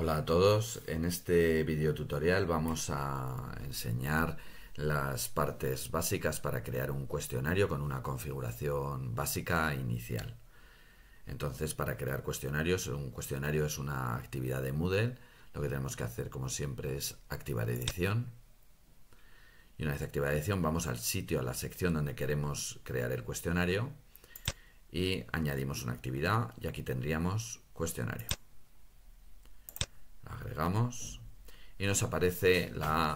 Hola a todos, en este video tutorial vamos a enseñar las partes básicas para crear un cuestionario con una configuración básica inicial. Entonces, para crear cuestionarios, un cuestionario es una actividad de Moodle. Lo que tenemos que hacer, como siempre, es activar edición. Y una vez activada edición, vamos al sitio, a la sección donde queremos crear el cuestionario y añadimos una actividad y aquí tendríamos cuestionario. Agregamos y nos aparece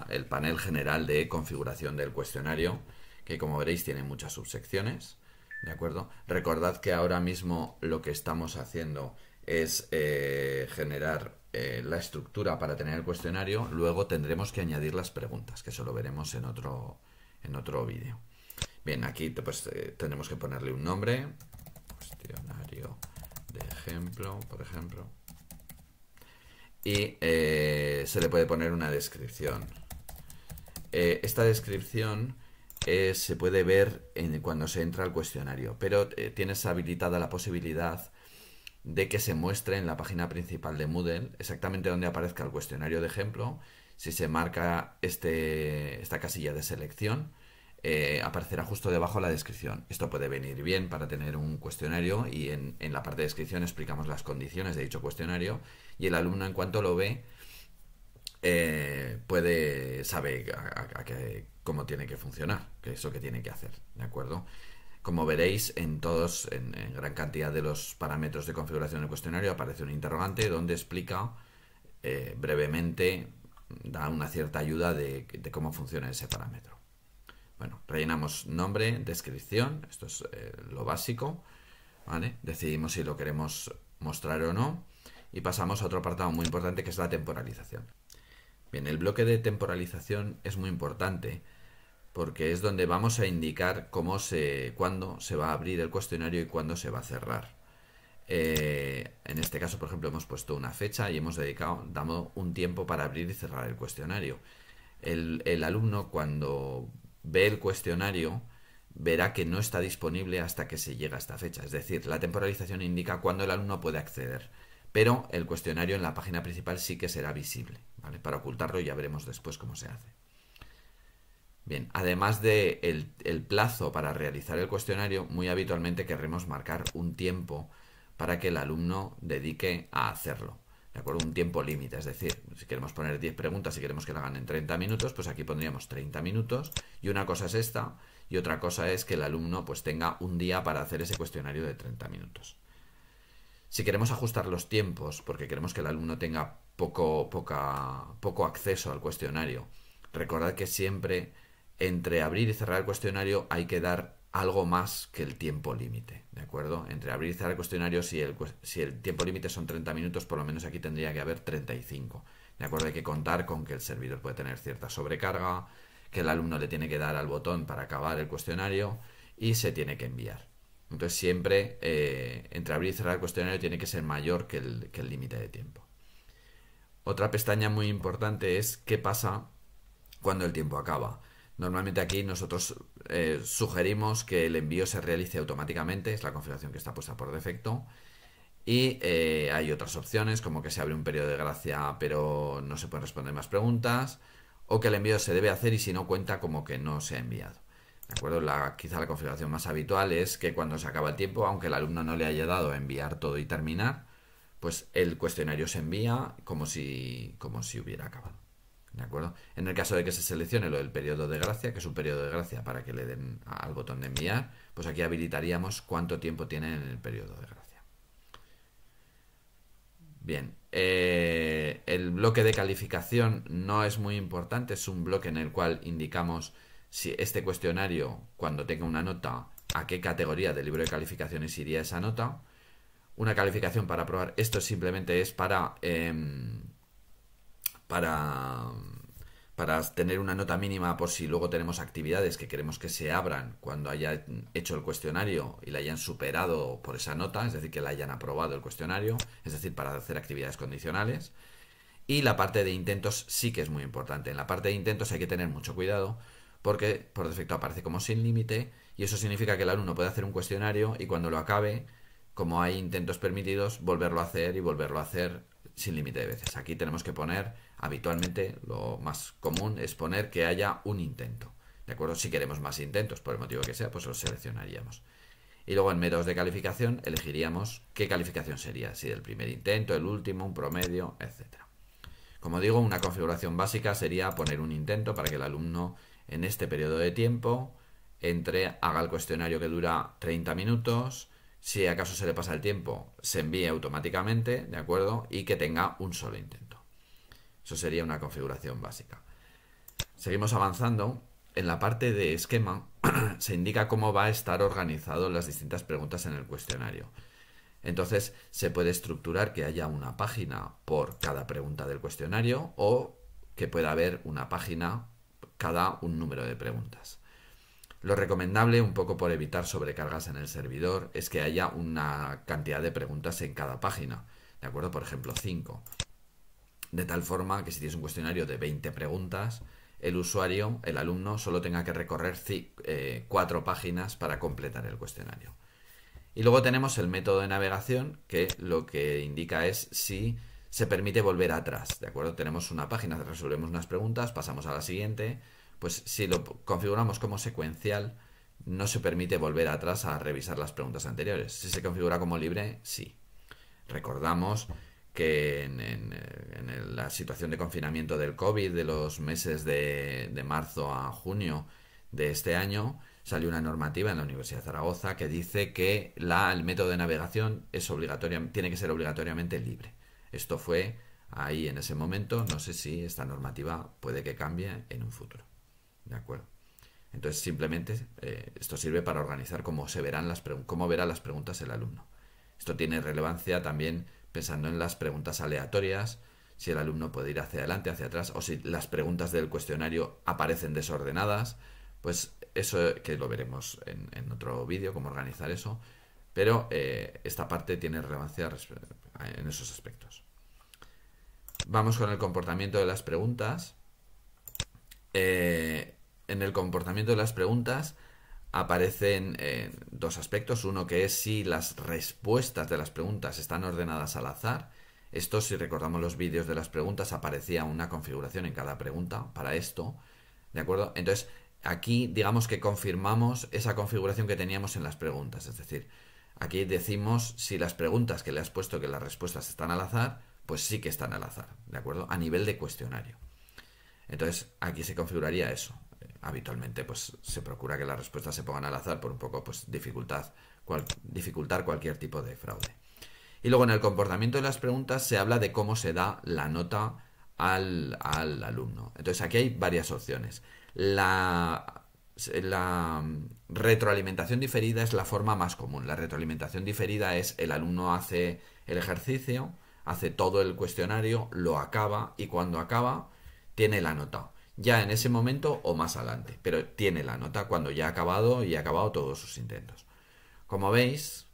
el panel general de configuración del cuestionario, que como veréis tiene muchas subsecciones. ¿De acuerdo? Recordad que ahora mismo lo que estamos haciendo es generar la estructura para tener el cuestionario. Luego tendremos que añadir las preguntas, que eso lo veremos en otro vídeo. Bien, aquí tendremos que ponerle un nombre, cuestionario de ejemplo, por ejemplo. Y se le puede poner una descripción. Esta descripción se puede ver cuando se entra al cuestionario, pero tienes habilitada la posibilidad de que se muestre en la página principal de Moodle exactamente donde aparezca el cuestionario de ejemplo. Si se marca esta casilla de selección, aparecerá justo debajo la descripción. Esto puede venir bien para tener un cuestionario y en la parte de descripción explicamos las condiciones de dicho cuestionario y el alumno, en cuanto lo ve, sabe cómo tiene que funcionar, que es lo que tiene que hacer, ¿de acuerdo? Como veréis, en gran cantidad de los parámetros de configuración del cuestionario aparece un interrogante donde explica brevemente, da una cierta ayuda de cómo funciona ese parámetro. Bueno, rellenamos nombre, descripción, esto es lo básico, ¿vale? Decidimos si lo queremos mostrar o no y pasamos a otro apartado muy importante, que es la temporalización. Bien, el bloque de temporalización es muy importante porque es donde vamos a indicar cuándo se va a abrir el cuestionario y cuándo se va a cerrar. En este caso, por ejemplo, hemos puesto una fecha y hemos dado un tiempo para abrir y cerrar el cuestionario. El alumno, cuando ve el cuestionario, verá que no está disponible hasta que se llega a esta fecha. Es decir, la temporalización indica cuándo el alumno puede acceder, pero el cuestionario en la página principal sí que será visible, ¿vale? Para ocultarlo ya veremos después cómo se hace. Bien, además de el plazo para realizar el cuestionario, muy habitualmente querremos marcar un tiempo para que el alumno dedique a hacerlo. ¿De acuerdo? Un tiempo límite, es decir, si queremos poner 10 preguntas y queremos que lo hagan en 30 minutos, pues aquí pondríamos 30 minutos. Y una cosa es esta, y otra cosa es que el alumno pues tenga un día para hacer ese cuestionario de 30 minutos. Si queremos ajustar los tiempos, porque queremos que el alumno tenga poco acceso al cuestionario, recordad que siempre entre abrir y cerrar el cuestionario hay que dar algo más que el tiempo límite, ¿de acuerdo? Entre abrir y cerrar el cuestionario, si el tiempo límite son 30 minutos, por lo menos aquí tendría que haber 35, ¿de acuerdo? Hay que contar con que el servidor puede tener cierta sobrecarga, que el alumno le tiene que dar al botón para acabar el cuestionario y se tiene que enviar. Entonces siempre entre abrir y cerrar el cuestionario tiene que ser mayor que el límite de tiempo. Otra pestaña muy importante es qué pasa cuando el tiempo acaba. Normalmente aquí nosotros sugerimos que el envío se realice automáticamente, es la configuración que está puesta por defecto. Y hay otras opciones, como que se abre un periodo de gracia pero no se pueden responder más preguntas, o que el envío se debe hacer y si no cuenta como que no se ha enviado. ¿De acuerdo? Quizá la configuración más habitual es que cuando se acaba el tiempo, aunque el alumno no le haya dado a enviar todo y terminar, pues el cuestionario se envía como si hubiera acabado. ¿De acuerdo? En el caso de que se seleccione lo del periodo de gracia, que es un periodo de gracia para que le den al botón de enviar, pues aquí habilitaríamos cuánto tiempo tiene en el periodo de gracia. Bien, el bloque de calificación no es muy importante, es un bloque en el cual indicamos si este cuestionario, cuando tenga una nota, a qué categoría del libro de calificaciones iría esa nota. Una calificación para probar, esto simplemente es para tener una nota mínima por si luego tenemos actividades que queremos que se abran cuando haya hecho el cuestionario y la hayan superado por esa nota, es decir, que la hayan aprobado el cuestionario, es decir, para hacer actividades condicionales. Y la parte de intentos sí que es muy importante. En la parte de intentos hay que tener mucho cuidado porque por defecto aparece como sin límite y eso significa que el alumno puede hacer un cuestionario y cuando lo acabe, como hay intentos permitidos, volverlo a hacer y volverlo a hacer sin límite de veces. Aquí tenemos que poner, habitualmente, lo más común es poner que haya un intento. ¿De acuerdo? Si queremos más intentos, por el motivo que sea, pues los seleccionaríamos. Y luego en métodos de calificación elegiríamos qué calificación sería, si del primer intento, el último, un promedio, etcétera. Como digo, una configuración básica sería poner un intento para que el alumno en este periodo de tiempo haga el cuestionario que dura 30 minutos, si acaso se le pasa el tiempo, se envíe automáticamente, ¿de acuerdo? Y que tenga un solo intento. Eso sería una configuración básica. Seguimos avanzando. En la parte de esquema se indica cómo va a estar organizado las distintas preguntas en el cuestionario. Entonces se puede estructurar que haya una página por cada pregunta del cuestionario o que pueda haber una página cada un número de preguntas. Lo recomendable, un poco por evitar sobrecargas en el servidor, es que haya una cantidad de preguntas en cada página. ¿De acuerdo? Por ejemplo, 5. De tal forma que si tienes un cuestionario de 20 preguntas, el usuario, el alumno, solo tenga que recorrer 4 páginas para completar el cuestionario. Y luego tenemos el método de navegación, que lo que indica es si se permite volver atrás, ¿de acuerdo? Tenemos una página, resolvemos unas preguntas, pasamos a la siguiente. Pues si lo configuramos como secuencial, no se permite volver atrás a revisar las preguntas anteriores. Si se configura como libre, sí. Recordamos que en la situación de confinamiento del COVID de los meses de marzo a junio de este año, salió una normativa en la Universidad de Zaragoza que dice que el método de navegación tiene que ser obligatoriamente libre. Esto fue ahí en ese momento. No sé si esta normativa puede que cambie en un futuro. ¿De acuerdo? Entonces simplemente esto sirve para organizar cómo verá las preguntas el alumno. Esto tiene relevancia también pensando en las preguntas aleatorias, si el alumno puede ir hacia adelante, hacia atrás, o si las preguntas del cuestionario aparecen desordenadas. Pues eso que lo veremos en otro vídeo, cómo organizar eso. Pero esta parte tiene relevancia en esos aspectos. Vamos con el comportamiento de las preguntas. En el comportamiento de las preguntas aparecen dos aspectos. Uno que es si las respuestas de las preguntas están ordenadas al azar. Esto, si recordamos los vídeos de las preguntas, aparecía una configuración en cada pregunta para esto. ¿De acuerdo? Entonces, aquí digamos que confirmamos esa configuración que teníamos en las preguntas. Es decir, aquí decimos si las preguntas que le has puesto que las respuestas están al azar, pues sí que están al azar. ¿De acuerdo? A nivel de cuestionario. Entonces, aquí se configuraría eso. Habitualmente, pues se procura que las respuestas se pongan al azar por un poco, pues dificultar cualquier tipo de fraude. Y luego en el comportamiento de las preguntas se habla de cómo se da la nota al alumno. Entonces, aquí hay varias opciones. La retroalimentación diferida es la forma más común. La retroalimentación diferida es el alumno hace el ejercicio, hace todo el cuestionario, lo acaba y cuando acaba tiene la nota. Ya en ese momento o más adelante, pero tiene la nota cuando ya ha acabado y ha acabado todos sus intentos. Como veis,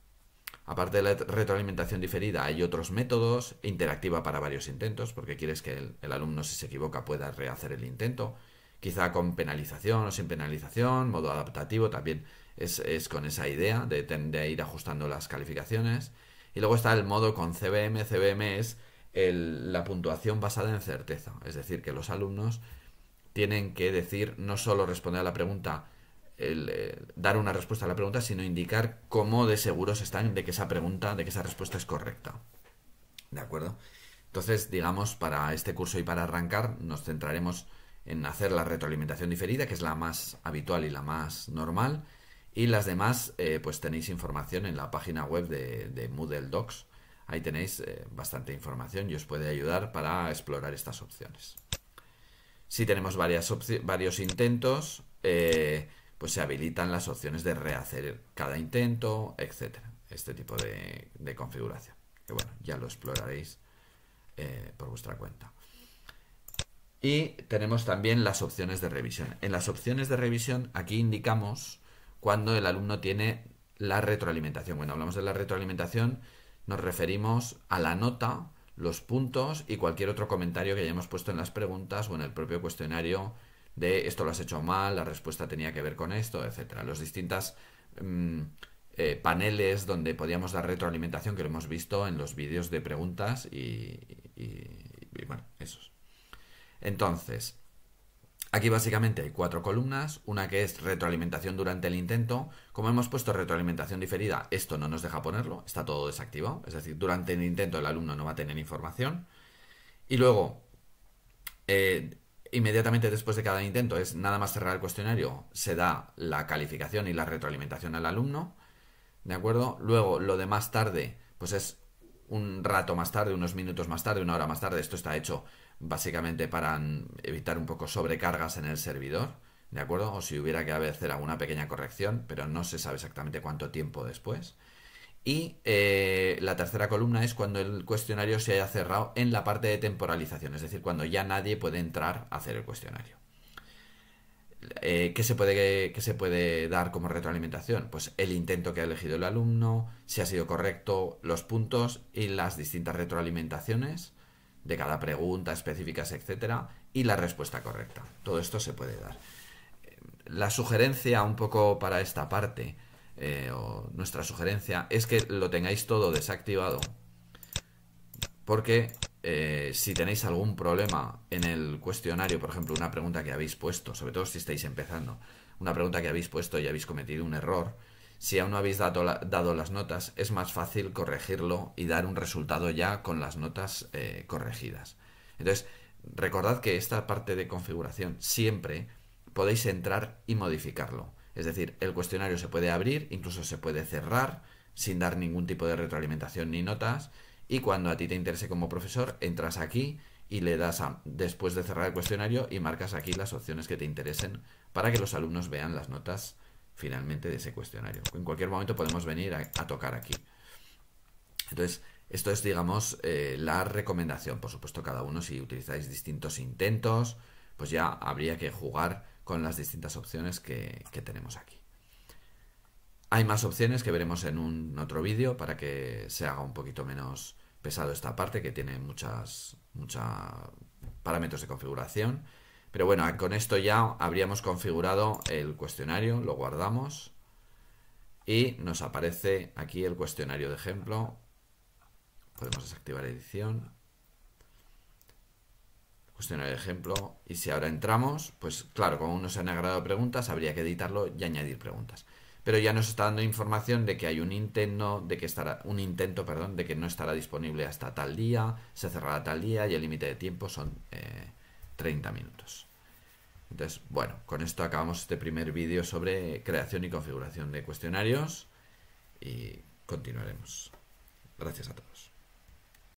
aparte de la retroalimentación diferida, hay otros métodos, interactiva para varios intentos, porque quieres que el alumno, si se equivoca, pueda rehacer el intento. Quizá con penalización o sin penalización, modo adaptativo, también es con esa idea de ir ajustando las calificaciones. Y luego está el modo con CBM. CBM es la puntuación basada en certeza, es decir, que los alumnos tienen que decir, no solo responder a la pregunta, dar una respuesta a la pregunta, sino indicar cómo de seguros están de que esa respuesta es correcta. ¿De acuerdo? Entonces, digamos, para este curso y para arrancar, nos centraremos en hacer la retroalimentación diferida, que es la más habitual y la más normal, y las demás, pues tenéis información en la página web de Moodle Docs. Ahí tenéis bastante información y os puede ayudar para explorar estas opciones. Si tenemos varios intentos, pues se habilitan las opciones de rehacer cada intento, etcétera. Este tipo de configuración. Que bueno, ya lo exploraréis por vuestra cuenta. Y tenemos también las opciones de revisión. En las opciones de revisión, aquí indicamos cuando el alumno tiene la retroalimentación. Cuando hablamos de la retroalimentación, nos referimos a la nota, los puntos y cualquier otro comentario que hayamos puesto en las preguntas o en el propio cuestionario de esto lo has hecho mal, la respuesta tenía que ver con esto, etcétera. Los distintos paneles donde podíamos dar retroalimentación que lo hemos visto en los vídeos de preguntas y y bueno, esos. Entonces, aquí básicamente hay 4 columnas, una que es retroalimentación durante el intento. Como hemos puesto retroalimentación diferida, esto no nos deja ponerlo, está todo desactivado, es decir, durante el intento el alumno no va a tener información. Y luego, inmediatamente después de cada intento, es nada más cerrar el cuestionario, se da la calificación y la retroalimentación al alumno, ¿de acuerdo? Luego, lo de más tarde, pues es un rato más tarde, unos minutos más tarde, una hora más tarde. Esto está hecho básicamente para evitar un poco sobrecargas en el servidor, ¿de acuerdo? O si hubiera que hacer alguna pequeña corrección, pero no se sabe exactamente cuánto tiempo después. Y la tercera columna es cuando el cuestionario se haya cerrado en la parte de temporalización, es decir, cuando ya nadie puede entrar a hacer el cuestionario. ¿Qué se puede dar como retroalimentación? Pues el intento que ha elegido el alumno, si ha sido correcto, los puntos y las distintas retroalimentaciones de cada pregunta, específicas, etcétera, y la respuesta correcta. Todo esto se puede dar. La sugerencia un poco para esta parte, o nuestra sugerencia, es que lo tengáis todo desactivado, porque si tenéis algún problema en el cuestionario, por ejemplo, una pregunta que habéis puesto, sobre todo si estáis empezando, una pregunta que habéis puesto y habéis cometido un error, si aún no habéis dado las notas, es más fácil corregirlo y dar un resultado ya con las notas corregidas. Entonces, recordad que esta parte de configuración siempre podéis entrar y modificarlo. Es decir, el cuestionario se puede abrir, incluso se puede cerrar sin dar ningún tipo de retroalimentación ni notas. Y cuando a ti te interese como profesor, entras aquí y le das después de cerrar el cuestionario y marcas aquí las opciones que te interesen para que los alumnos vean las notas finalmente de ese cuestionario. En cualquier momento podemos venir a tocar aquí. Entonces, esto es, digamos, la recomendación. Por supuesto, cada uno, si utilizáis distintos intentos, pues ya habría que jugar con las distintas opciones que tenemos aquí. Hay más opciones que veremos en otro vídeo para que se haga un poquito menos pesado esta parte, que tiene muchos parámetros de configuración. Pero bueno, con esto ya habríamos configurado el cuestionario, lo guardamos y nos aparece aquí el cuestionario de ejemplo. Podemos desactivar edición, cuestionario de ejemplo, y si ahora entramos, pues claro, como no se han agregado preguntas, habría que editarlo y añadir preguntas. Pero ya nos está dando información de que hay un intento, de que no estará disponible hasta tal día, se cerrará tal día y el límite de tiempo son 30 minutos. Entonces, bueno, con esto acabamos este primer vídeo sobre creación y configuración de cuestionarios y continuaremos. Gracias a todos.